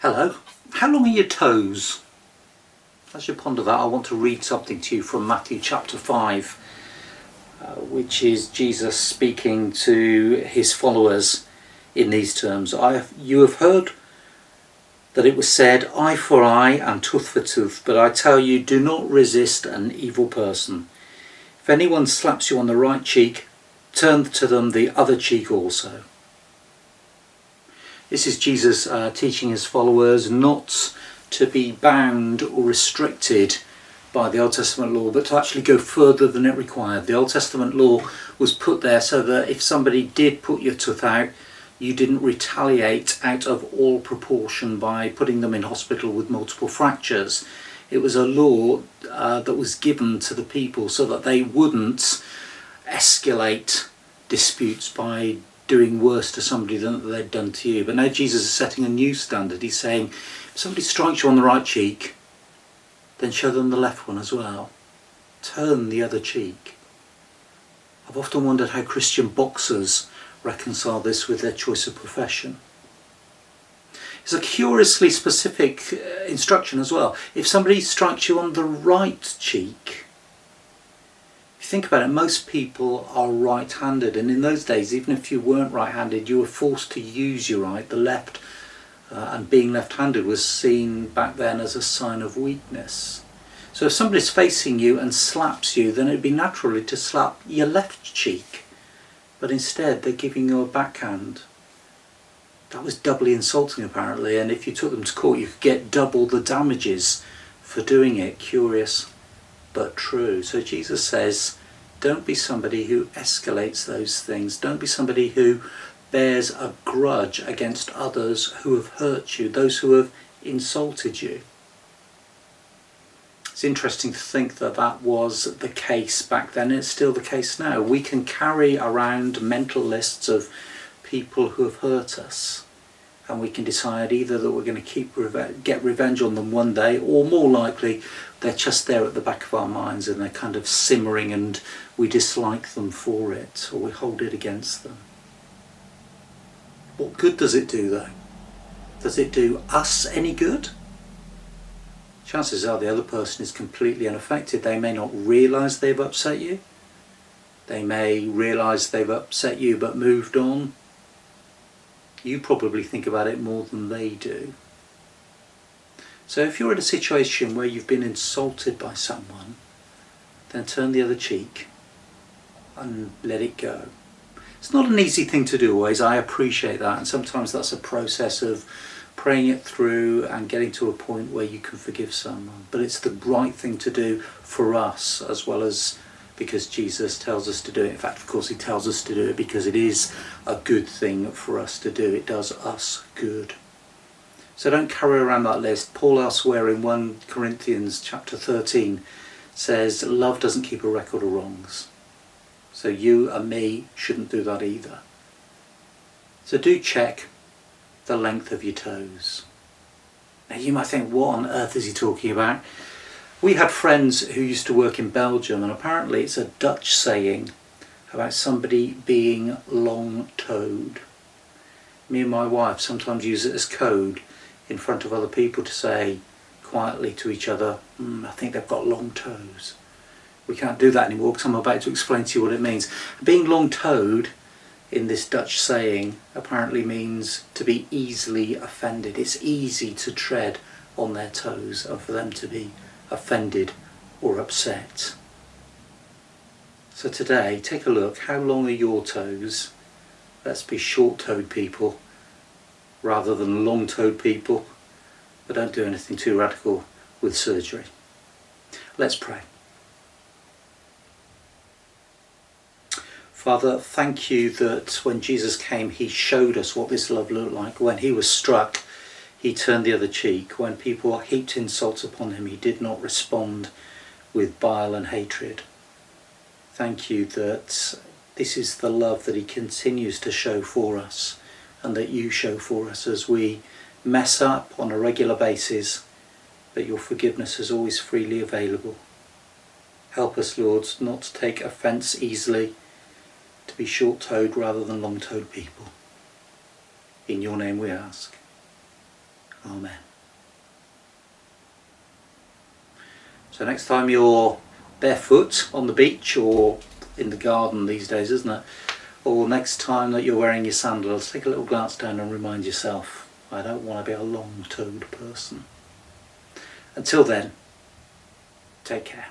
Hello. How long are your toes? As you ponder that, I want to read something to you from Matthew chapter 5, which is Jesus speaking to his followers in these terms. You have heard that it was said, eye for eye and tooth for tooth, but I tell you, do not resist an evil person. If anyone slaps you on the right cheek, turn to them the other cheek also. This is Jesus teaching his followers not to be bound or restricted by the Old Testament law, but to actually go further than it required. The Old Testament law was put there so that if somebody did put your tooth out, you didn't retaliate out of all proportion by putting them in hospital with multiple fractures. It was a law that was given to the people so that they wouldn't escalate disputes by doing worse to somebody than they'd done to you. But now Jesus is setting a new standard. He's saying, if somebody strikes you on the right cheek, then show them the left one as well. Turn the other cheek. I've often wondered how Christian boxers reconcile this with their choice of profession. It's a curiously specific instruction as well. If somebody strikes you on the right cheek, if you think about it, most people are right-handed, and in those days, even if you weren't right-handed, you were forced to use your right. The left, and being left-handed was seen back then as a sign of weakness. So if somebody's facing you and slaps you, then it'd be naturally to slap your left cheek, but instead they're giving you a backhand. That was doubly insulting apparently, and if you took them to court, you could get double the damages for doing it. Curious, but true. So Jesus says, don't be somebody who escalates those things. Don't be somebody who bears a grudge against others who have hurt you, those who have insulted you. It's interesting to think that that was the case back then, and it's still the case now. We can carry around mental lists of people who have hurt us, and we can decide either that we're going to get revenge on them one day, or more likely they're just there at the back of our minds and they're kind of simmering and we dislike them for it, or we hold it against them. What good does it do though? Does it do us any good? Chances are the other person is completely unaffected. They may not realise they've upset you. They may realise they've upset you but moved on. You probably think about it more than they do. So if you're in a situation where you've been insulted by someone, then turn the other cheek and let it go. It's not an easy thing to do always, I appreciate that, and sometimes that's a process of praying it through and getting to a point where you can forgive someone. But it's the right thing to do for us, as well as because Jesus tells us to do it. In fact, of course, he tells us to do it because it is a good thing for us to do. It does us good. So don't carry around that list. Paul elsewhere in 1 Corinthians chapter 13 says, love doesn't keep a record of wrongs. So you and me shouldn't do that either. So do check the length of your toes. Now you might think, what on earth is he talking about? We had friends who used to work in Belgium, and apparently it's a Dutch saying about somebody being long-toed. Me and my wife sometimes use it as code in front of other people to say quietly to each other, I think they've got long toes. We can't do that anymore because I'm about to explain to you what it means. Being long-toed in this Dutch saying apparently means to be easily offended. It's easy to tread on their toes and for them to be offended or upset. So today, take a look. How long are your toes? Let's be short-toed people rather than long-toed people, but don't do anything too radical with surgery. Let's pray. Father, thank you that when Jesus came, he showed us what this love looked like. When he was struck, he turned the other cheek. When people heaped insults upon him, he did not respond with bile and hatred. Thank you that this is the love that he continues to show for us, and that you show for us as we mess up on a regular basis, but your forgiveness is always freely available. Help us, Lord, not to take offence easily, to be short-toed rather than long-toed people. In your name we ask. Amen. So next time you're barefoot on the beach or in the garden these days, isn't it? Or next time that you're wearing your sandals, take a little glance down and remind yourself, I don't want to be a long-toed person. Until then, take care.